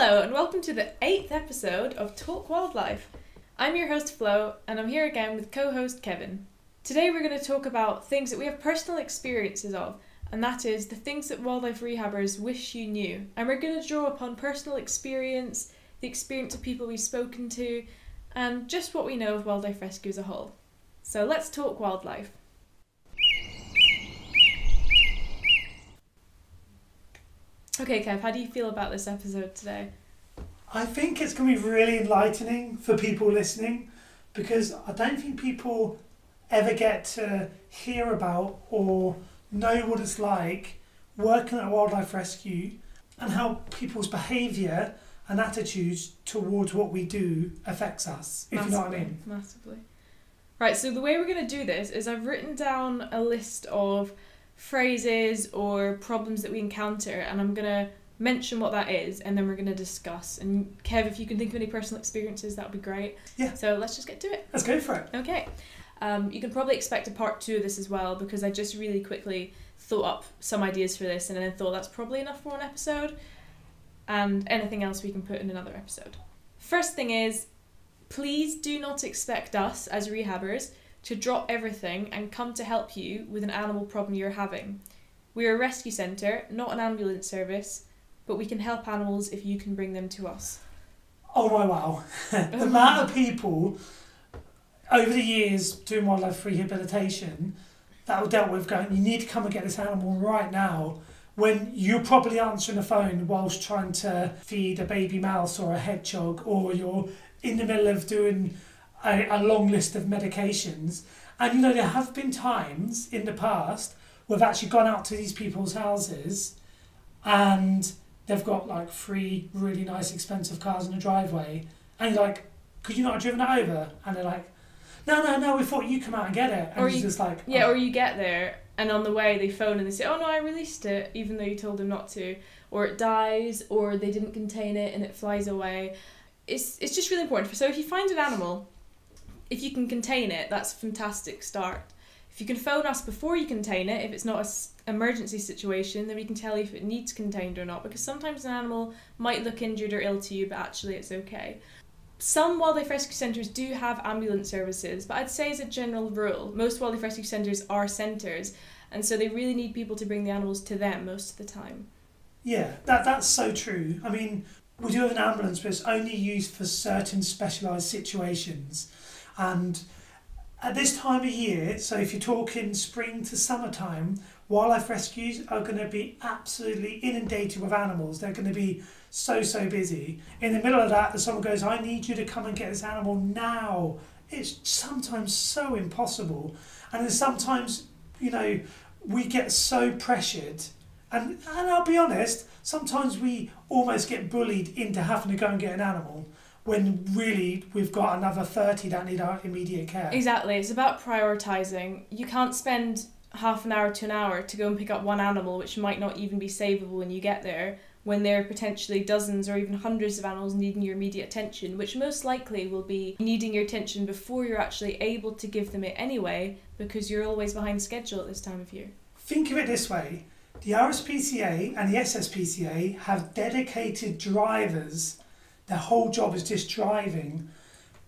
Hello and welcome to the 8th episode of Talk Wildlife. I'm your host Flo and I'm here again with co-host Kevin. Today we're going to talk about things that we have personal experiences of, and that is the things that wildlife rehabbers wish you knew. And we're going to draw upon personal experience, the experience of people we've spoken to, and just what we know of wildlife rescue as a whole. So let's talk wildlife. Okay, Kev, how do you feel about this episode today? I think it's going to be really enlightening for people listening, because I don't think people ever get to hear about or know what it's like working at wildlife rescue and how people's behaviour and attitudes towards what we do affects us, if you know what I mean. Massively. Right, so the way we're going to do this is I've written down a list of phrases or problems that we encounter, and I'm going to mention what that is, and then we're going to discuss. And Kev, if you can think of any personal experiences, that would be great. Yeah. So let's just get to it. Let's go for it. Okay. You can probably expect a part 2 of this as well, because I just really quickly thought up some ideas for this and then thought that's probably enough for one episode, and anything else we can put in another episode. First thing is, please do not expect us as rehabbers to drop everything and come to help you with an animal problem you're having. We're a rescue centre, not an ambulance service, but we can help animals if you can bring them to us. Oh my wow. The amount of people over the years doing wildlife rehabilitation that were dealt with going, you need to come and get this animal right now, when you're probably answering the phone whilst trying to feed a baby mouse or a hedgehog, or you're in the middle of doing a long list of medications. And you know, there have been times in the past we've actually gone out to these people's houses and they've got like 3 really nice expensive cars in the driveway, and you're like, could you not have driven it over? And they're like, no, we thought you'd come out and get it. And or it's you, just like, yeah, or you get there and on the way they phone and they say, oh no, I released it even though you told them not to, or it dies, or they didn't contain it and it flies away. It's just really important. So if you find an animal, if you can contain it, that's a fantastic start. If you can phone us before you contain it, if it's not an emergency situation, then we can tell you if it needs contained or not, because sometimes an animal might look injured or ill to you, but actually it's okay. Some wildlife rescue centres do have ambulance services, but I'd say as a general rule, most wildlife rescue centres are centres, and so they really need people to bring the animals to them most of the time. Yeah, that's so true. I mean, we do have an ambulance, but it's only used for certain specialised situations. And at this time of year, so if you're talking spring to summertime, wildlife rescues are going to be absolutely inundated with animals. They're going to be so busy. In the middle of that, if someone goes, I need you to come and get this animal now, it's sometimes so impossible. And then sometimes, you know, we get so pressured. And I'll be honest, sometimes we almost get bullied into having to go and get an animal, when really we've got another 30 that need our immediate care. Exactly, it's about prioritising. You can't spend half an hour to an hour to go and pick up one animal which might not even be savable when you get there, when there are potentially dozens or even hundreds of animals needing your immediate attention, which most likely will be needing your attention before you're actually able to give them it anyway, because you're always behind schedule at this time of year. Think of it this way, the RSPCA and the SSPCA have dedicated drivers. Their whole job is just driving,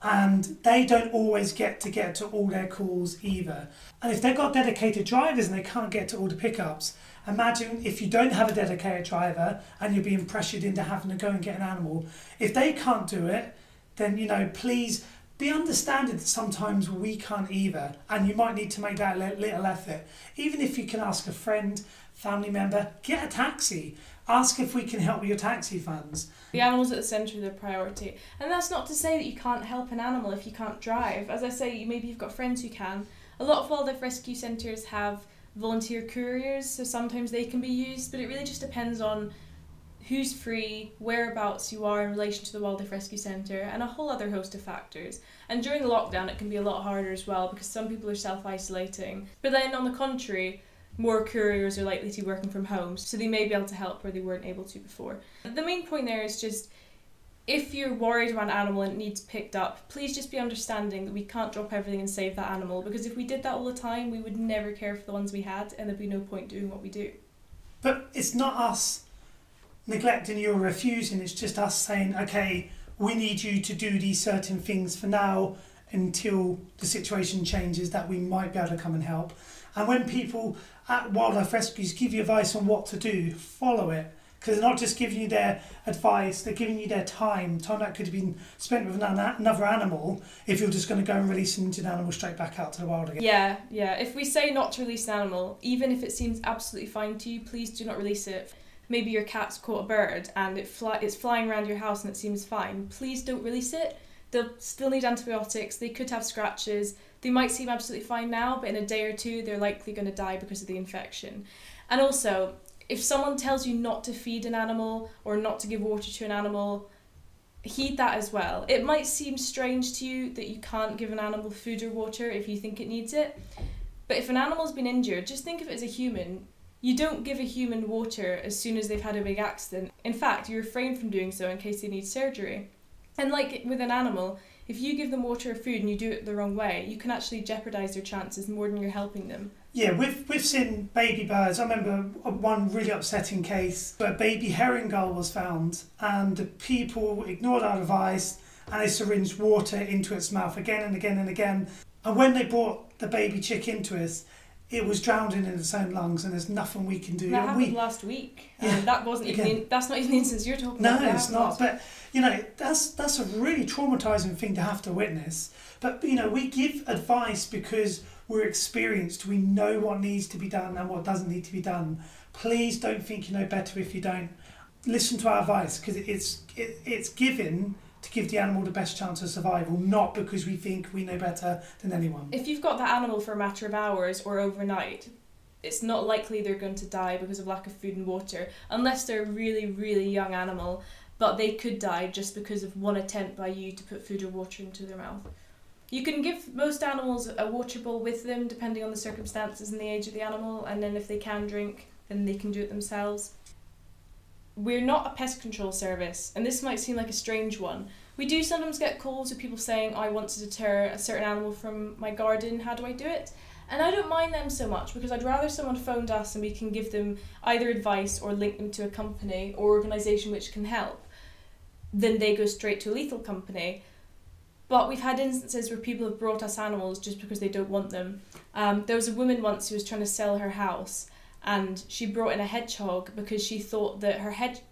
and they don't always get to all their calls either. And if they've got dedicated drivers and they can't get to all the pickups, imagine if you don't have a dedicated driver and you're being pressured into having to go and get an animal. If they can't do it, then, you know, please be understanding that sometimes we can't either, and you might need to make that little effort. Even if you can ask a friend, family member, get a taxi. Ask if we can help with your taxi funds. The animals at the centre are the priority. And that's not to say that you can't help an animal if you can't drive. As I say, maybe you've got friends who can. A lot of wildlife rescue centres have volunteer couriers, so sometimes they can be used, but it really just depends on who's free, whereabouts you are in relation to the wildlife rescue centre, and a whole other host of factors. And during the lockdown it can be a lot harder as well, because some people are self-isolating. But then on the contrary, more couriers are likely to be working from home, so they may be able to help where they weren't able to before. The main point there is just, if you're worried about an animal and it needs picked up, please just be understanding that we can't drop everything and save that animal, because if we did that all the time, we would never care for the ones we had, and there'd be no point doing what we do. But it's not us neglecting you or refusing. It's just us saying, okay, we need you to do these certain things for now until the situation changes, that we might be able to come and help. And when people at wildlife rescues give you advice on what to do, follow it. Because they're not just giving you their advice, they're giving you their time that could have been spent with another animal if you're just going to go and release an injured animal straight back out to the wild again. Yeah. If we say not to release an animal, even if it seems absolutely fine to you, please do not release it. Maybe your cat's caught a bird and it's flying around your house and it seems fine. Please don't release it. They'll still need antibiotics, they could have scratches, they might seem absolutely fine now, but in a day or two they're likely going to die because of the infection. And also, if someone tells you not to feed an animal or not to give water to an animal, heed that as well. It might seem strange to you that you can't give an animal food or water if you think it needs it, but if an animal's been injured, just think of it as a human. You don't give a human water as soon as they've had a big accident. In fact, you refrain from doing so in case they need surgery. And like with an animal, if you give them water or food and you do it the wrong way, you can actually jeopardise their chances more than you're helping them. Yeah, we've seen baby birds. I remember one really upsetting case where a baby herring gull was found and the people ignored our advice and they syringed water into its mouth again and again and again. And when they brought the baby chick into us, it was drowning in its own lungs and there's nothing we can do. That happened last week. Yeah, that wasn't even that's not even the instance you're talking about. No, it's not. But, that's a really traumatising thing to have to witness. But, we give advice because we're experienced. We know what needs to be done and what doesn't need to be done. Please don't think you know better if you don't. Listen to our advice, because it's given to give the animal the best chance of survival, not because we think we know better than anyone. If you've got that animal for a matter of hours or overnight, it's not likely they're going to die because of lack of food and water, unless they're a really, really young animal, but they could die just because of one attempt by you to put food or water into their mouth. You can give most animals a water bowl with them, depending on the circumstances and the age of the animal, and then if they can drink, then they can do it themselves. We're not a pest control service, and this might seem like a strange one. We do sometimes get calls of people saying, I want to deter a certain animal from my garden, how do I do it? And I don't mind them so much, because I'd rather someone phoned us and we can give them either advice or link them to a company or organisation which can help, than they go straight to a lethal company. But we've had instances where people have brought us animals just because they don't want them. There was a woman once who was trying to sell her house, and she brought in a hedgehog because she thought that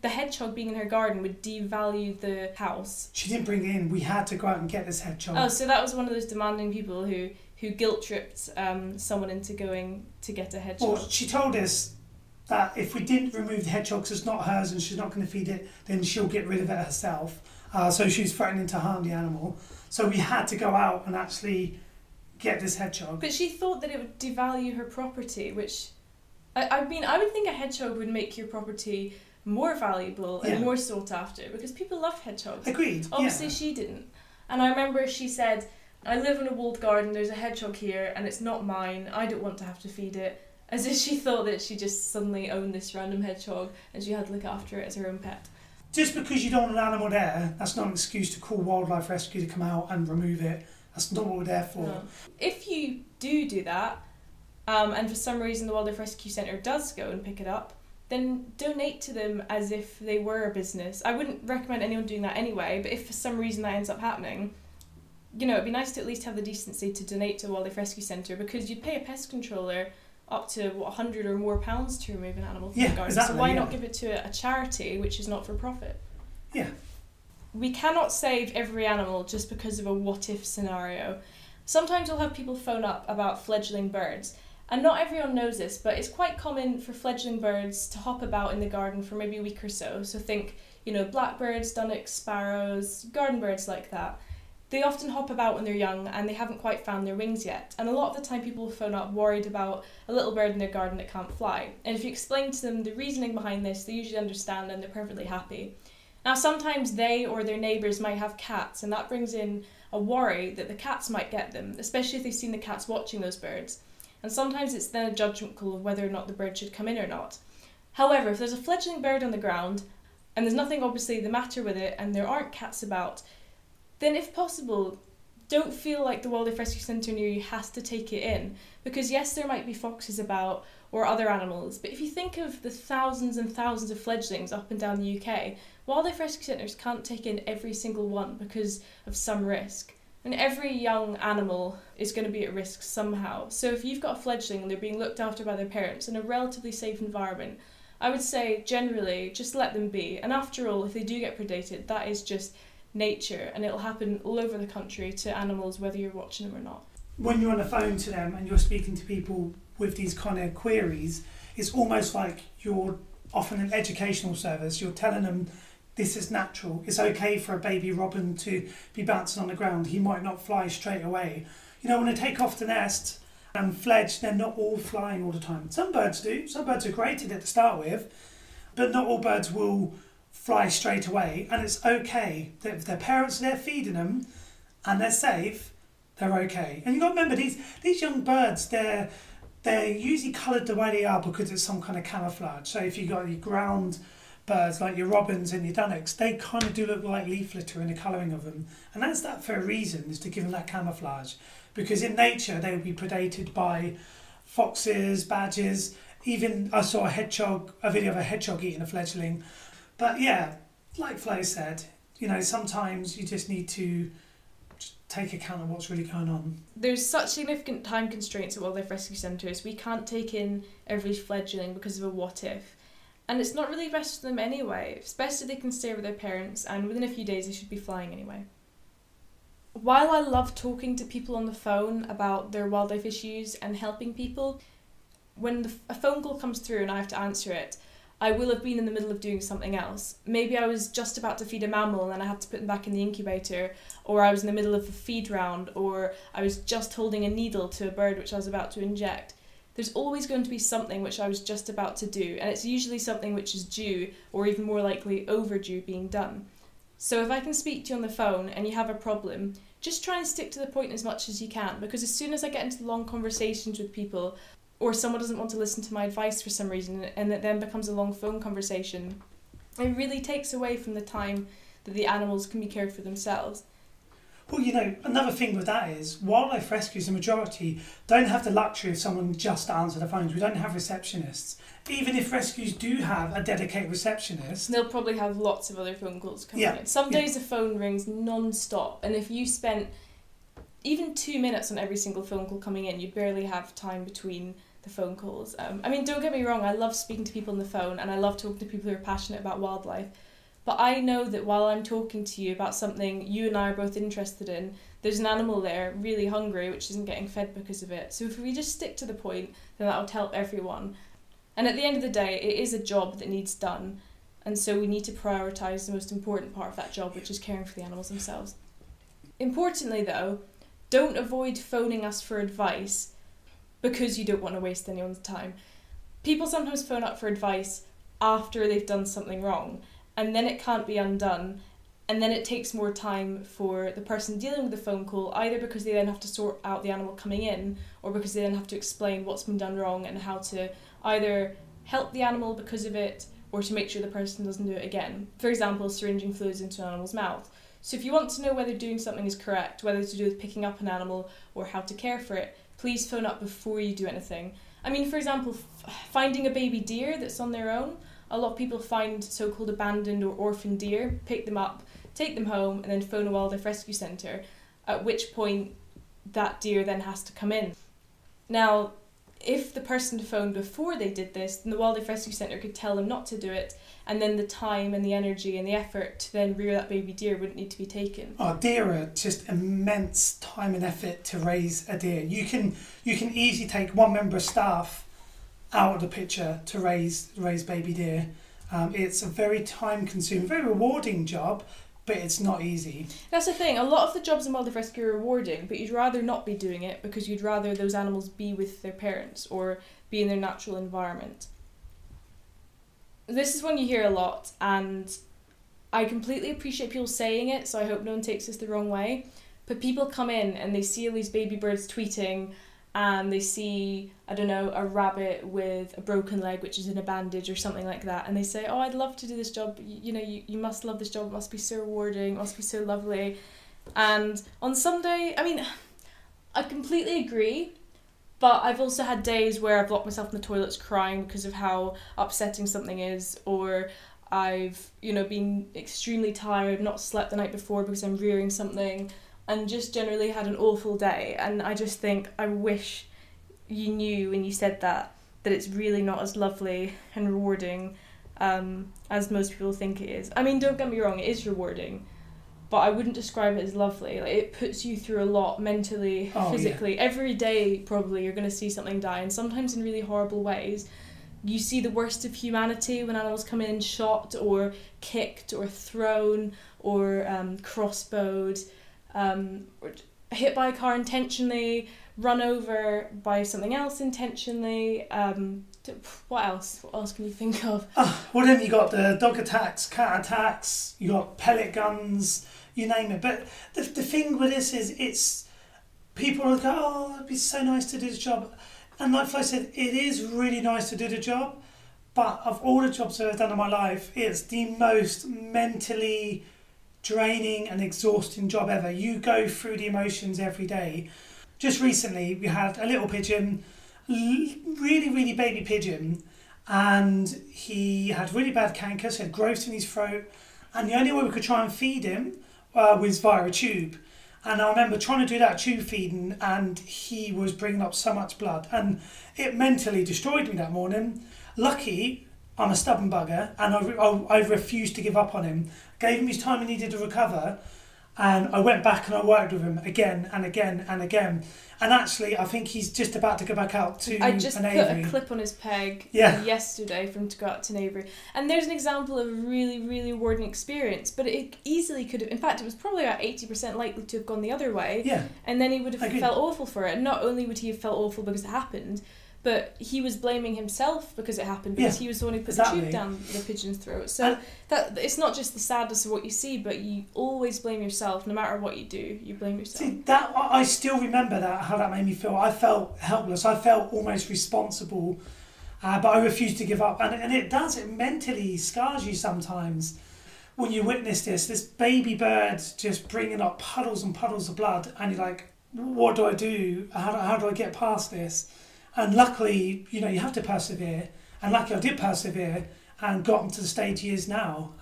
the hedgehog being in her garden would devalue the house. She didn't bring it in. We had to go out and get this hedgehog. Oh, so that was one of those demanding people who guilt-tripped someone into going to get a hedgehog. Well, she told us that if we didn't remove the hedgehog, because it's not hers and she's not going to feed it, then she'll get rid of it herself. So she was threatening to harm the animal. So we had to go out and actually get this hedgehog. But she thought that it would devalue her property, which... I would think a hedgehog would make your property more valuable and more sought after, because people love hedgehogs. Agreed. Obviously she didn't. And I remember she said, I live in a walled garden, there's a hedgehog here, and it's not mine, I don't want to have to feed it. As if she thought that she just suddenly owned this random hedgehog and she had to look after it as her own pet. Just because you don't want an animal there, that's not an excuse to call wildlife rescue to come out and remove it. That's not what we're there for. No. If you do that, and for some reason the Wildlife Rescue Centre does go and pick it up, then donate to them as if they were a business. I wouldn't recommend anyone doing that anyway, but if for some reason that ends up happening, it'd be nice to at least have the decency to donate to a Wildlife Rescue Centre, because you'd pay a pest controller up to £100 or more to remove an animal from the garden. Exactly, so why not give it to a charity which is not for profit? Yeah. We cannot save every animal just because of a what-if scenario. Sometimes we'll have people phone up about fledgling birds. And not everyone knows this, but it's quite common for fledgling birds to hop about in the garden for maybe a week or so. So think, blackbirds, dunnocks, sparrows, garden birds like that. They often hop about when they're young and they haven't quite found their wings yet. And a lot of the time people will phone up worried about a little bird in their garden that can't fly. And if you explain to them the reasoning behind this, they usually understand and they're perfectly happy. Now sometimes they or their neighbours might have cats, and that brings in a worry that the cats might get them, especially if they've seen the cats watching those birds. And sometimes it's then a judgment call of whether or not the bird should come in or not. However, if there's a fledgling bird on the ground, and there's nothing obviously the matter with it, and there aren't cats about, then if possible, don't feel like the Wildlife Rescue Centre near you has to take it in, because yes, there might be foxes about or other animals, but if you think of the thousands and thousands of fledglings up and down the UK, wildlife rescue centres can't take in every single one because of some risk. And every young animal is going to be at risk somehow. So if you've got a fledgling and they're being looked after by their parents in a relatively safe environment, I would say generally just let them be. And after all, if they do get predated, that is just nature, and it'll happen all over the country to animals whether you're watching them or not. When you're on the phone to them and you're speaking to people with these kind of queries, it's almost like you're offering an educational service. You're telling them this is natural. It's okay for a baby robin to be bouncing on the ground. He might not fly straight away. You know, when they take off the nest and fledge, they're not all flying all the time. Some birds do. Some birds are great at it to start with, but not all birds will fly straight away. And it's okay that if their parents are there feeding them and they're safe, they're okay. And you've got to remember, these young birds, they're usually coloured the way they are because it's some kind of camouflage. So if you've got your ground birds like your robins and your dunnocks, they kind of do look like leaf litter in the colouring of them. And that's that for a reason, is to give them that camouflage. Because in nature, they would be predated by foxes, badgers. Even I saw a video of a hedgehog eating a fledgling. But yeah, like Flo said, you know, sometimes you just need to take account of what's really going on. There's such significant time constraints at wildlife rescue centres. We can't take in every fledgling because of a what if. And it's not really best for them anyway. It's best if they can stay with their parents, and within a few days they should be flying anyway. While I love talking to people on the phone about their wildlife issues and helping people, when a phone call comes through and I have to answer it, I will have been in the middle of doing something else. Maybe I was just about to feed a mammal and then I had to put them back in the incubator, or I was in the middle of a feed round, or I was just holding a needle to a bird which I was about to inject. There's always going to be something which I was just about to do, and it's usually something which is due, or even more likely overdue being done. So if I can speak to you on the phone and you have a problem, just try and stick to the point as much as you can, because as soon as I get into long conversations with people, or someone doesn't want to listen to my advice for some reason, and it then becomes a long phone conversation, it really takes away from the time that the animals can be cared for themselves. Well, you know, another thing with that is wildlife rescues, the majority, don't have the luxury of someone just to answer the phones. We don't have receptionists. Even if rescues do have a dedicated receptionist, they'll probably have lots of other phone calls coming in. Some days the phone rings non-stop, and if you spent even 2 minutes on every single phone call coming in, you barely have time between the phone calls. I mean, don't get me wrong, I love speaking to people on the phone, and I love talking to people who are passionate about wildlife. But I know that while I'm talking to you about something you and I are both interested in, there's an animal there really hungry which isn't getting fed because of it. So if we just stick to the point, then that'll help everyone. And at the end of the day, it is a job that needs done. And so we need to prioritise the most important part of that job, which is caring for the animals themselves. Importantly though, don't avoid phoning us for advice because you don't want to waste anyone's time. People sometimes phone up for advice after they've done something wrong, and then it can't be undone, and then it takes more time for the person dealing with the phone call, either because they then have to sort out the animal coming in, or because they then have to explain what's been done wrong and how to either help the animal because of it, or to make sure the person doesn't do it again. For example, syringing fluids into an animal's mouth. So if you want to know whether doing something is correct, whether to do with picking up an animal or how to care for it, please phone up before you do anything. I mean, for example, finding a baby deer that's on their own. A lot of people find so-called abandoned or orphaned deer, pick them up, take them home, and then phone a wildlife rescue centre, at which point that deer then has to come in. Now, if the person phoned before they did this, then the wildlife rescue centre could tell them not to do it, and then the time and the energy and the effort to then rear that baby deer wouldn't need to be taken. Oh, deer are just immense time and effort to raise a deer. You can easily take one member of staff out of the picture to raise baby deer. It's a very time consuming, very rewarding job, but it's not easy. That's the thing, a lot of the jobs in wildlife rescue are rewarding, but you'd rather not be doing it because you'd rather those animals be with their parents or be in their natural environment. This is one you hear a lot, and I completely appreciate people saying it, so I hope no one takes this the wrong way, but people come in and they see all these baby birds tweeting, and they see, I don't know, a rabbit with a broken leg which is in a bandage or something like that, and they say, oh, I'd love to do this job, you must love this job, it must be so rewarding, it must be so lovely. And on Sunday, I mean, I completely agree, but I've also had days where I've locked myself in the toilets crying because of how upsetting something is, or I've, been extremely tired, not slept the night before because I'm rearing something, and just generally had an awful day. And I just think, I wish you knew when you said that it's really not as lovely and rewarding as most people think it is. I mean, don't get me wrong, it is rewarding, but I wouldn't describe it as lovely. Like, it puts you through a lot mentally, physically. Yeah. Every day, probably, you're going to see something die, and sometimes in really horrible ways. You see the worst of humanity when animals come in shot or kicked or thrown or crossbowed, or hit by a car intentionally, run over by something else intentionally. What else? What else can you think of? Well, then you got the dog attacks, cat attacks, you got pellet guns, you name it. But the thing with this is, it's people will go, oh, it'd be so nice to do this job. And like Flo said, it is really nice to do the job. But of all the jobs that I've done in my life, it's the most mentally draining and exhausting job ever. You go through the emotions every day. Just recently, we had a little pigeon, really, really baby pigeon, and he had really bad canker, so he had growths in his throat, and the only way we could try and feed him was via a tube. And I remember trying to do that tube feeding, and he was bringing up so much blood, and it mentally destroyed me that morning. Lucky, I'm a stubborn bugger, and I refused to give up on him. Gave him his time he needed to recover, and I went back and I worked with him again and again and again. And actually, I think he's just about to go back out to I just put Avery. A clip on his peg yesterday for him to go out to Avery. And there's an example of a really, really rewarding experience. But it easily could have... In fact, it was probably about 80% likely to have gone the other way. Yeah. And then he would have felt awful for it. And not only would he have felt awful because it happened, but he was blaming himself because it happened, because he was the one who put the tube down the pigeon's throat. So that it's not just the sadness of what you see, but you always blame yourself. No matter what you do, you blame yourself. See, that I still remember that, how that made me feel. I felt helpless. I felt almost responsible, but I refused to give up. And it does. It mentally scars you sometimes when you witness this baby bird just bringing up puddles and puddles of blood, and you're like, what do I do? How do I get past this? And luckily, you have to persevere. And luckily I did persevere and got to the stage he is now.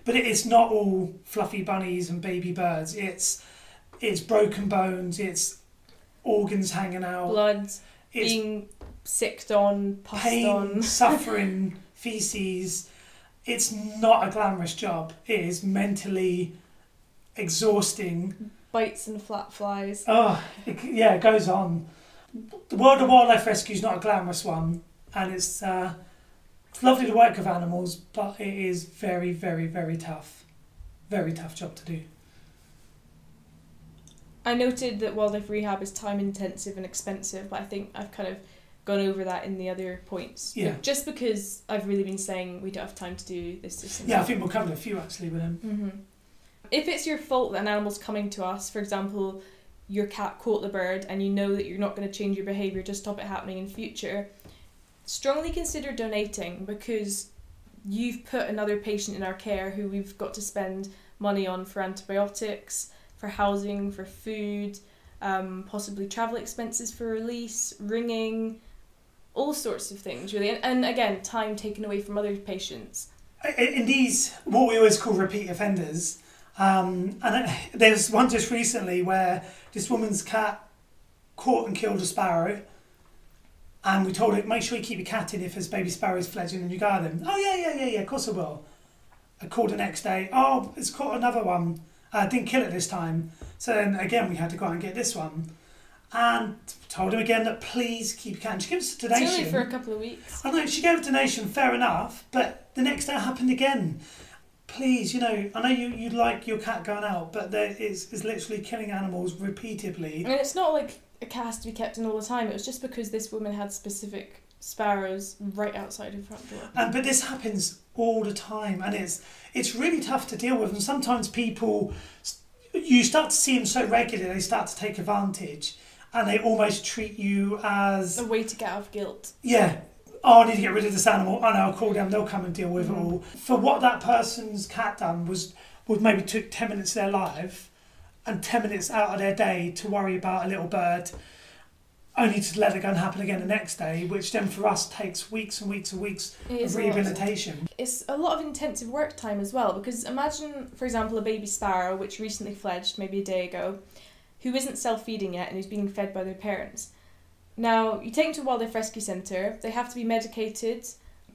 But it's not all fluffy bunnies and baby birds. It's broken bones. It's organs hanging out. Blood, being sicked on, passed pain, on. Suffering, feces. It's not a glamorous job. It is mentally exhausting. Bites and flat flies. Oh, it goes on. The world of wildlife rescue is not a glamorous one, and it's lovely to work with animals, but it is very, very, very tough. Very tough job to do. I noted that wildlife rehab is time intensive and expensive, but I think I've kind of gone over that in the other points. Yeah. But just because I've really been saying we don't have time to do this. Yeah, I think we'll cover a few actually with them. Mm-hmm. If it's your fault that an animal's coming to us, for example, your cat caught the bird and you know that you're not going to change your behaviour to stop it happening in future, strongly consider donating, because you've put another patient in our care who we've got to spend money on for antibiotics, for housing, for food, possibly travel expenses for release, ringing, all sorts of things really, and again, time taken away from other patients. In these, what we always call repeat offenders, and there's one just recently where this woman's cat caught and killed a sparrow, and we told her, make sure you keep your cat in if there's baby sparrows fledging in your garden. Oh yeah, of course I will. I called the next day, oh, it's caught another one. Didn't kill it this time. So then again we had to go out and get this one. And told him again that please keep your cat. And she gave us a donation. It's only for a couple of weeks. I know, she gave a donation, fair enough, but the next day it happened again. Please, I know you like your cat going out, but there is literally killing animals repeatedly. And it's not like a cat has to be kept in all the time. It was just because this woman had specific sparrows right outside her front door. But this happens all the time, and it's really tough to deal with. And sometimes people, you start to see them so regularly, they start to take advantage, and they almost treat you as a way to get out of guilt. Yeah. Oh, I need to get rid of this animal. Oh no, I'll call them. They'll come and deal with it all. For what that person's cat done was maybe took 10 minutes of their life, and 10 minutes out of their day to worry about a little bird, only to let it go and happen again the next day, which then for us takes weeks and weeks and weeks of rehabilitation. It's a lot of intensive work time as well, because imagine, for example, a baby sparrow which recently fledged, maybe a day ago, who isn't self-feeding yet and who's being fed by their parents. Now, you take them to a wildlife rescue centre, they have to be medicated,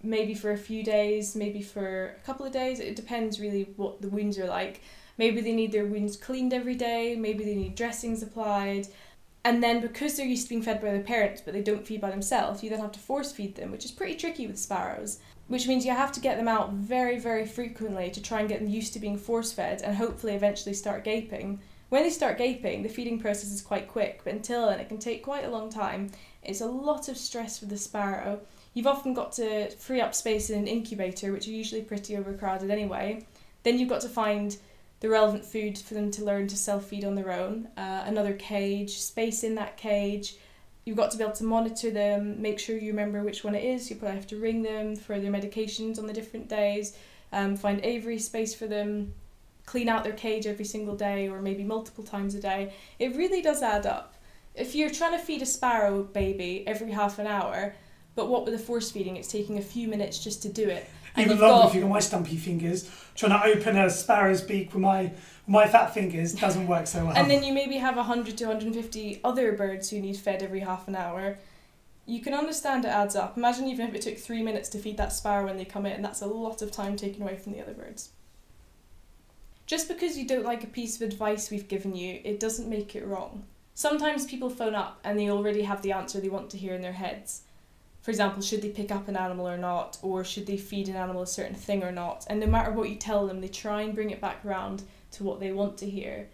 maybe for a few days, maybe for a couple of days, it depends really what the wounds are like. Maybe they need their wounds cleaned every day, maybe they need dressings applied, and then because they're used to being fed by their parents but they don't feed by themselves, you then have to force feed them, which is pretty tricky with sparrows, which means you have to get them out very, very frequently to try and get them used to being force fed and hopefully eventually start gaping. When they start gaping, the feeding process is quite quick, but until then it can take quite a long time. It's a lot of stress for the sparrow. You've often got to free up space in an incubator, which are usually pretty overcrowded anyway. Then you've got to find the relevant food for them to learn to self-feed on their own, another cage, space in that cage. You've got to be able to monitor them, make sure you remember which one it is. You probably have to ring them for their medications on the different days, find aviary space for them, clean out their cage every single day or maybe multiple times a day. It really does add up. If you're trying to feed a sparrow baby every half an hour, but what with the force feeding, it's taking a few minutes just to do it. Even longer if you've got my stumpy fingers. Trying to open a sparrow's beak with my fat fingers doesn't work so well. And then you maybe have 100 to 150 other birds who need fed every half an hour. You can understand it adds up. Imagine even if it took 3 minutes to feed that sparrow when they come in, that's a lot of time taken away from the other birds. Just because you don't like a piece of advice we've given you, it doesn't make it wrong. Sometimes people phone up and they already have the answer they want to hear in their heads. For example, should they pick up an animal or not, or should they feed an animal a certain thing or not? And no matter what you tell them, they try and bring it back around to what they want to hear.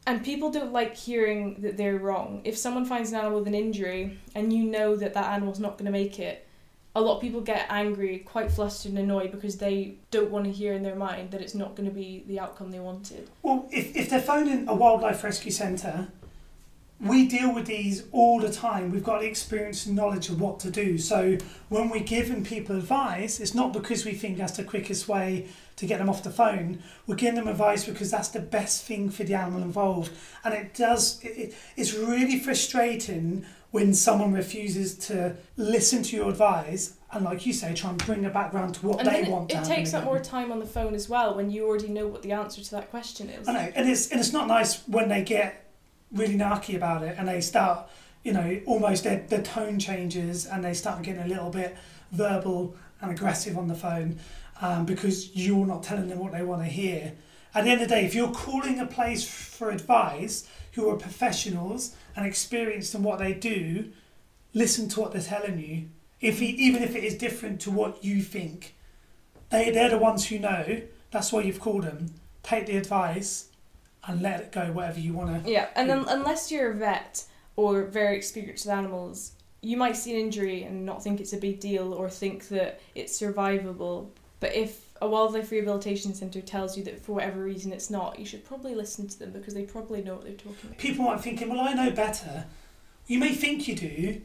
And people don't like hearing that they're wrong. If someone finds an animal with an injury and you know that that animal's not going to make it, a lot of people get angry, quite flustered and annoyed because they don't want to hear in their mind that it's not going to be the outcome they wanted. Well, if they're phoning a wildlife rescue centre, we deal with these all the time. We've got the experience and knowledge of what to do. So when we're giving people advice, it's not because we think that's the quickest way to get them off the phone. We're giving them advice because that's the best thing for the animal involved. And it's really frustrating when someone refuses to listen to your advice and, like you say, try and bring it back round to what they want to happen. It takes up more time on the phone as well when you already know what the answer to that question is. I know, and it's not nice when they get really narky about it and they start, almost their tone changes and they start getting a little bit verbal and aggressive on the phone because you're not telling them what they want to hear. At the end of the day, if you're calling a place for advice who are professionals and experienced in what they do, listen to what they're telling you. Even if it is different to what you think, they're the ones who know. That's why you've called them. Take the advice and let it go, whatever you want to. Yeah, and then, unless you're a vet or very experienced with animals, you might see an injury and not think it's a big deal or think that it's survivable. But if a wildlife rehabilitation centre tells you that for whatever reason it's not, you should probably listen to them because they probably know what they're talking about. People might be thinking, well, I know better. You may think you do,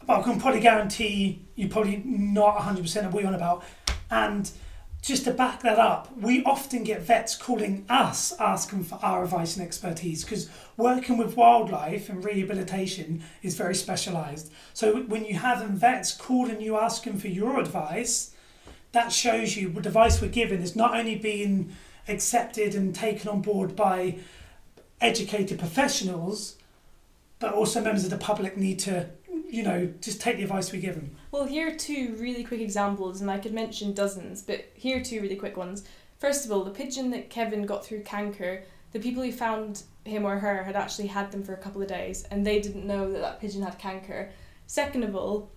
but I can probably guarantee you're probably not 100% of what you're on about. And just to back that up, we often get vets calling us asking for our advice and expertise because working with wildlife and rehabilitation is very specialised. So when you have vets calling you asking for your advice, that shows you the advice we're giving is not only being accepted and taken on board by educated professionals, but also members of the public need to, just take the advice we give them. Well, here are two really quick examples, and I could mention dozens, but here are two really quick ones. First of all, the pigeon that Kevin got through canker, the people who found him or her had actually had them for a couple of days, and they didn't know that that pigeon had canker. Second of all,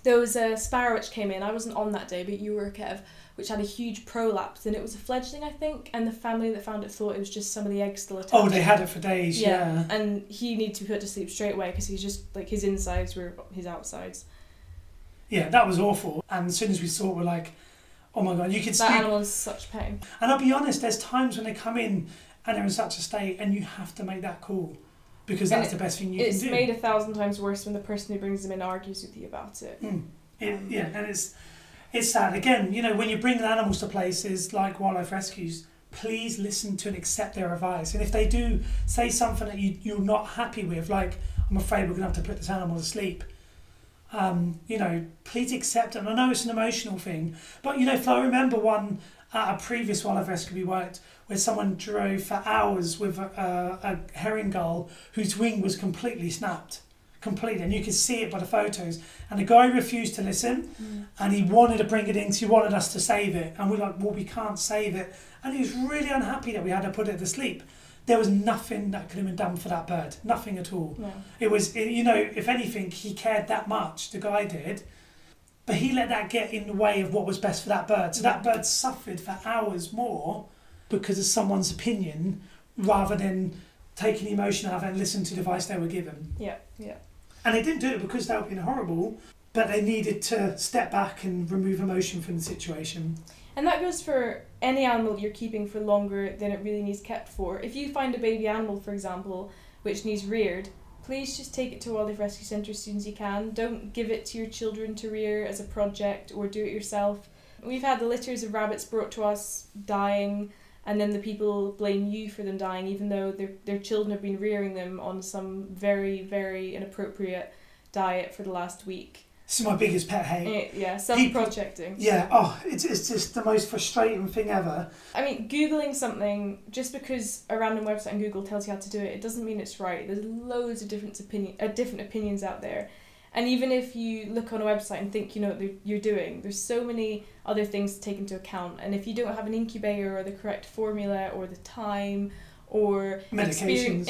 there was a sparrow which came in, I wasn't on that day, but you were, Kev, which had a huge prolapse, and it was a fledgling, I think, and the family that found it thought it was just some of the eggs still attached. Oh, they had it for days, yeah. And he needed to be put to sleep straight away because he's just, his insides were his outsides. Yeah, that was awful. And as soon as we saw it, we're like, oh my God, you could see. That animal's such pain. And I'll be honest, there's times when they come in and they're in such a state and you have to make that call because that's the best thing you can do. It's made 1,000 times worse when the person who brings them in argues with you about it. Yeah, and it's sad. Again, when you're bringing animals to places like wildlife rescues, please listen to and accept their advice. And if they do say something that you're not happy with, like, I'm afraid we're going to have to put this animal to sleep, you know, please accept it. And I know it's an emotional thing, but, you know, if I remember one at a previous wildlife rescue we worked, where someone drove for hours with a herring gull whose wing was completely snapped. Completely, and you could see it by the photos, and the guy refused to listen, and he wanted to bring it in, so he wanted us to save it, and we're like, well, we can't save it, and he was really unhappy that we had to put it to sleep. There was nothing that could have been done for that bird, nothing at all. No. It was, you know, if anything, he cared that much, the guy did, but he let that get in the way of what was best for that bird, so that bird suffered for hours more because of someone's opinion, rather than taking the emotion out of it and listen to the advice they were given. Yeah, yeah. And they didn't do it because they were being horrible, but they needed to step back and remove emotion from the situation. And that goes for any animal you're keeping for longer than it really needs kept for. If you find a baby animal, for example, which needs reared, please just take it to a wildlife rescue centre as soon as you can. Don't give it to your children to rear as a project or do it yourself. We've had litters of rabbits brought to us dying, and then the people blame you for them dying, even though their children have been rearing them on some very, very inappropriate diet for the last week. This is my biggest pet hate. Yeah, self-projecting. Yeah, oh, it's just the most frustrating thing ever. I mean, Googling something, just because a random website on Google tells you how to do it, it doesn't mean it's right. There's loads of different opinions out there. And even if you look on a website and think you know what you're doing, there's so many other things to take into account. And if you don't have an incubator or the correct formula or the time or medication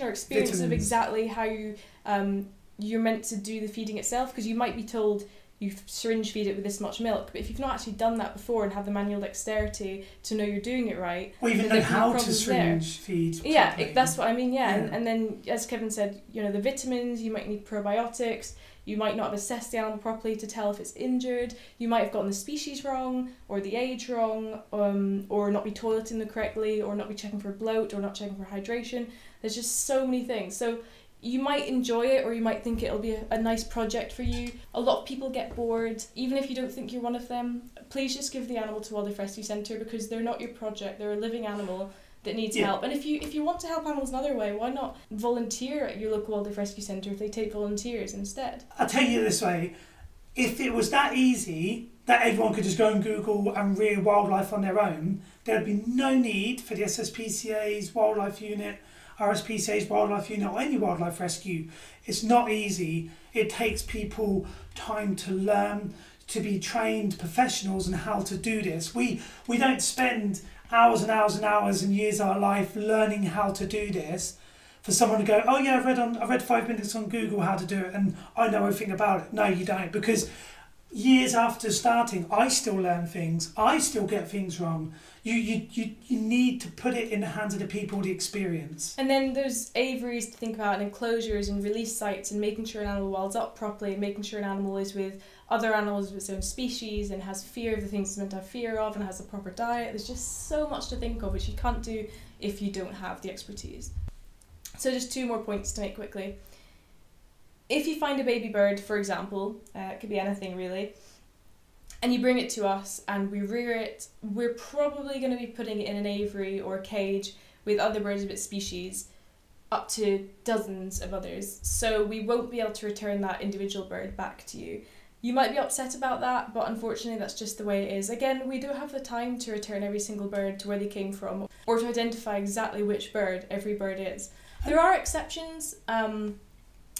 or experience vitamins. Of exactly how you're meant to do the feeding itself, because you might be told you syringe feed it with this much milk, but if you've not actually done that before and have the manual dexterity to know you're doing it right, or even know how to syringe feed properly. Yeah, that's what I mean. Yeah. And then, as Kevin said, you know, the vitamins, you might need probiotics. You might not have assessed the animal properly to tell if it's injured. You might have gotten the species wrong or the age wrong, or not be toileting them correctly, or not be checking for bloat, or not checking for hydration. There's just so many things. So you might enjoy it, or you might think it'll be a nice project for you. A lot of people get bored, even if you don't think you're one of them. Please just give the animal to Wildlife Rescue Centre, because they're not your project. They're a living animal that needs help. And if you want to help animals another way, why not volunteer at your local Wildlife Rescue Centre if they take volunteers instead? I'll tell you this way, if it was that easy that everyone could just go on Google and rear wildlife on their own, there'd be no need for the SSPCA's wildlife unit, RSPCA's wildlife unit, or any wildlife rescue. It's not easy. It takes people time to learn, to be trained professionals in how to do this. We don't spend hours and hours and hours and years of our life learning how to do this for someone to go, oh yeah, I read 5 minutes on Google how to do it and I know everything about it. No, you don't, because years after starting, I still learn things. I still get things wrong. You need to put it in the hands of the people with the experience. And then there's aviaries to think about, and enclosures and release sites, and making sure an animal wilds up properly, and making sure an animal is with other animals of its own species and has fear of the things it's meant to have fear of and has a proper diet. There's just so much to think of which you can't do if you don't have the expertise. So just 2 more points to make quickly. If you find a baby bird, for example, it could be anything really, and you bring it to us and we rear it, we're probably going to be putting it in an aviary or a cage with other birds of its species, up to dozens of others. So we won't be able to return that individual bird back to you. You might be upset about that, but unfortunately that's just the way it is. Again, we don't have the time to return every single bird to where they came from, or to identify exactly which bird every bird is. There are exceptions.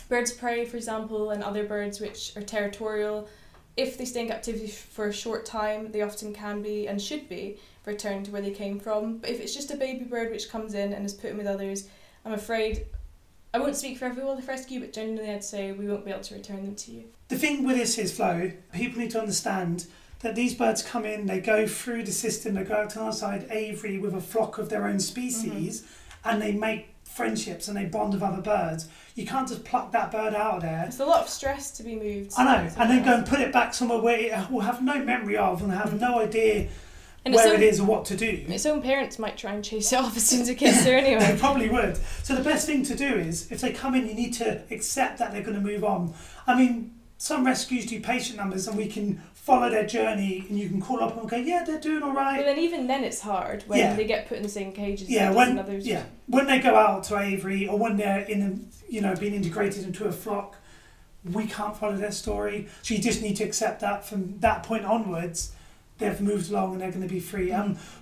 Birds of prey, for example, and other birds which are territorial, if they stay in captivity for a short time, they often can be and should be returned to where they came from. But if it's just a baby bird which comes in and is put in with others, I'm afraid, I won't speak for every wildlife rescue, but generally I'd say we won't be able to return them to you. The thing with this is, Flo, people need to understand that these birds come in, they go through the system, they go out to the outside aviary with a flock of their own species, and they make friendships and they bond with other birds. You can't just pluck that bird out of there. It's a lot of stress to be moved. I know, and then go and put it back somewhere where it will have no memory of and have no idea where it is or what to do. Its own parents might try and chase it off as soon as it gets there anyway. They probably would. So the best thing to do is, if they come in, you need to accept that they're going to move on. I mean, some rescues do patient numbers and we can follow their journey and you can call up and go, yeah, they're doing all right. But then even then it's hard when they get put in the same cages as others. Yeah, when they go out to Avery or when they're being integrated into a flock, we can't follow their story. So you just need to accept that from that point onwards, they've moved along and they're going to be free.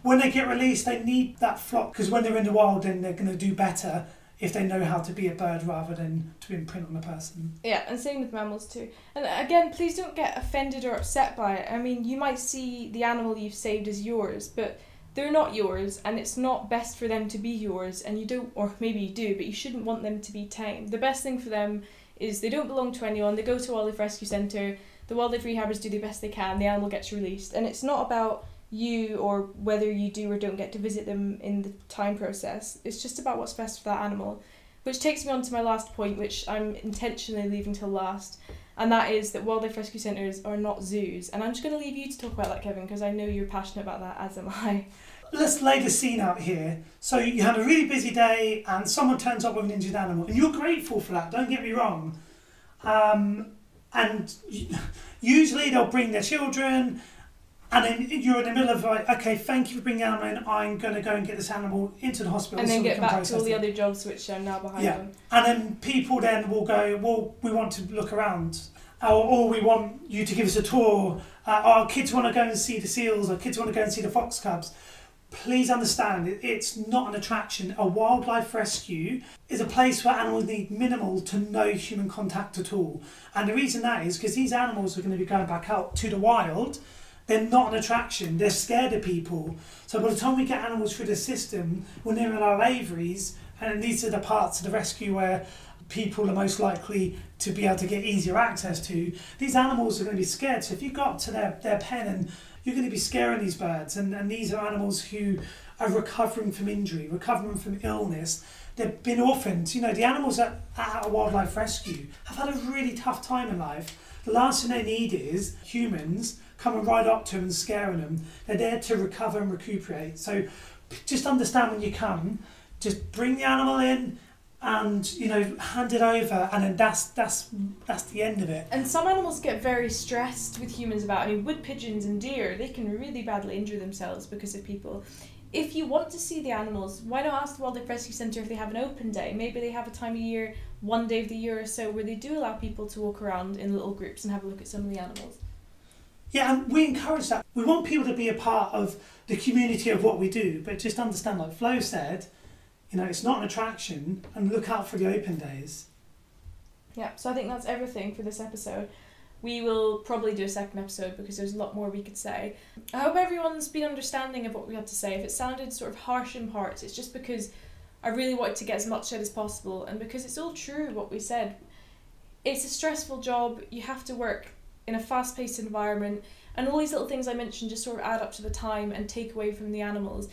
When they get released, they need that flock, because when they're in the wild, then they're going to do better if they know how to be a bird rather than to imprint on a person. Yeah, and same with mammals too. And again, please don't get offended or upset by it. I mean, you might see the animal you've saved as yours, but they're not yours, and it's not best for them to be yours, and you don't, or maybe you do, but you shouldn't want them to be tamed. The best thing for them is they don't belong to anyone, they go to a wildlife rescue centre, the wildlife rehabbers do the best they can, the animal gets released, and it's not about you or whether you do or don't get to visit them in the time process. It's just about what's best for that animal. Which takes me on to my last point, which I'm intentionally leaving till last, and that is that wildlife rescue centres are not zoos. And I'm just going to leave you to talk about that, Kevin, because I know you're passionate about that, as am I. Let's lay the scene out here. So you had a really busy day and someone turns up with an injured animal, and you're grateful for that, don't get me wrong. And usually they'll bring their children, and then you're in the middle of like, okay, thank you for bringing the animal in, I'm going to go and get this animal into the hospital. And then so get back to all the other jobs which are now behind them. And then people then will go, well, we want to look around, or we want you to give us a tour, our kids want to go and see the seals, our kids want to go and see the fox cubs. Please understand, it's not an attraction. A wildlife rescue is a place where animals need minimal to no human contact at all. And the reason that is because these animals are going to be going back out to the wild. They're not an attraction. They're scared of people. So by the time we get animals through the system, when they're in our aviaries, and these are the parts of the rescue where people are most likely to be able to get easier access to, these animals are going to be scared. So if you got to their pen, and you're going to be scaring these birds, and these are animals who are recovering from injury, recovering from illness. They've been orphaned. You know, the animals at a wildlife rescue have had a really tough time in life. The last thing they need is humans coming right up to them and scaring them. They're there to recover and recuperate. So just understand when you come, just bring the animal in and, hand it over, and then that's the end of it. And some animals get very stressed with humans about. I mean, wood pigeons and deer, they can really badly injure themselves because of people. If you want to see the animals, why not ask the Wildlife Rescue Centre if they have an open day? Maybe they have a time of year, one day of the year or so, where they do allow people to walk around in little groups and have a look at some of the animals. Yeah, and we encourage that. We want people to be a part of the community of what we do, but just understand, like Flo said, it's not an attraction, and look out for the open days. Yeah, so I think that's everything for this episode. We will probably do a second episode because there's a lot more we could say. I hope everyone's been understanding of what we had to say. If it sounded sort of harsh in parts, it's just because I really wanted to get as much said as possible, and because it's all true what we said. It's a stressful job, you have to work in a fast-paced environment, and all these little things I mentioned just sort of add up to the time and take away from the animals.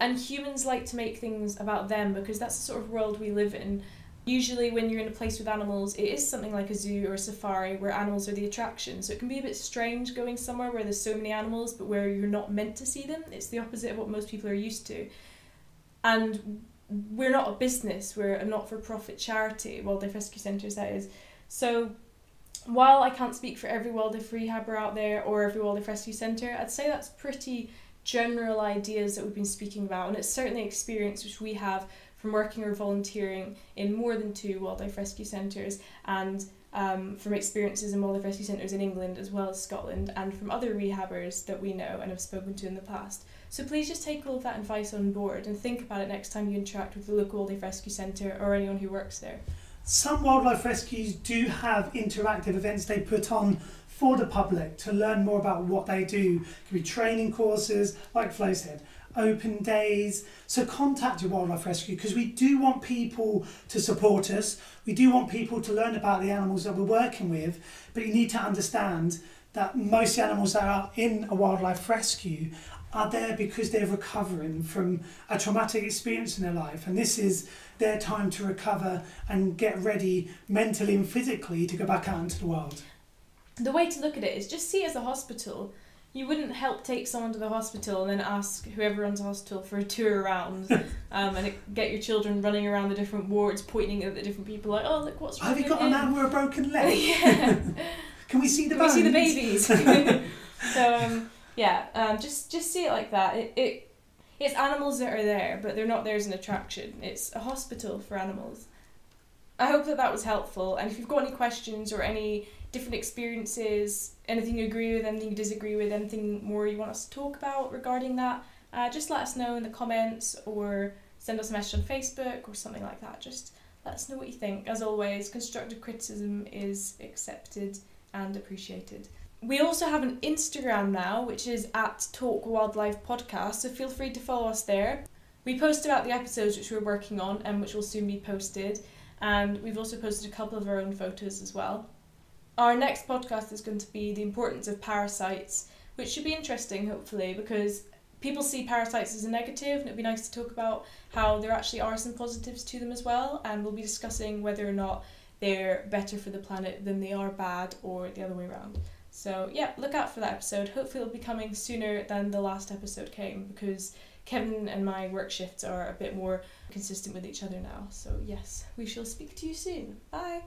And humans like to make things about them because that's the sort of world we live in. Usually when you're in a place with animals, it is something like a zoo or a safari where animals are the attraction. So it can be a bit strange going somewhere where there's so many animals but where you're not meant to see them. It's the opposite of what most people are used to. And we're not a business, we're a not-for-profit charity, wildlife rescue centres that is. So while I can't speak for every wildlife rehabber out there or every wildlife rescue centre, I'd say that's pretty general ideas that we've been speaking about, and it's certainly experience which we have from working or volunteering in more than 2 wildlife rescue centres, and from experiences in wildlife rescue centres in England as well as Scotland, and from other rehabbers that we know and have spoken to in the past. So please just take all of that advice on board and think about it next time you interact with the local wildlife rescue centre or anyone who works there. Some wildlife rescues do have interactive events they put on for the public to learn more about what they do. It could be training courses, like Flo said, open days. So contact your wildlife rescue, because we do want people to support us. We do want people to learn about the animals that we're working with, but you need to understand that most animals that are in a wildlife rescue are there because they're recovering from a traumatic experience in their life, and this is their time to recover and get ready mentally and physically to go back out into the world. The way to look at it is just see it as a hospital. You wouldn't help take someone to the hospital and then ask whoever runs the hospital for a tour around and get your children running around the different wards pointing at the different people like, oh look what's wrong. Have you got a man with a broken leg? Yeah. Can we see the Can bones? we see the babies? So just see it like that. It's animals that are there, but they're not there as an attraction. It's a hospital for animals. I hope that was helpful, and if you've got any questions or any different experiences, anything you agree with, anything you disagree with, anything more you want us to talk about regarding that, just let us know in the comments or send us a message on Facebook or something like that. Just let us know what you think. As always, constructive criticism is accepted and appreciated. We also have an Instagram now, which is at Talk Wildlife Podcast, so feel free to follow us there. We post about the episodes which we're working on and which will soon be posted, and we've also posted a couple of our own photos as well. Our next podcast is going to be the importance of parasites, which should be interesting, hopefully, because people see parasites as a negative, and it'd be nice to talk about how there actually are some positives to them as well, and we'll be discussing whether or not they're better for the planet than they are bad, or the other way around. So yeah, look out for that episode. Hopefully it'll be coming sooner than the last episode came, because Kevin and my work shifts are a bit more consistent with each other now. So yes, we shall speak to you soon. Bye!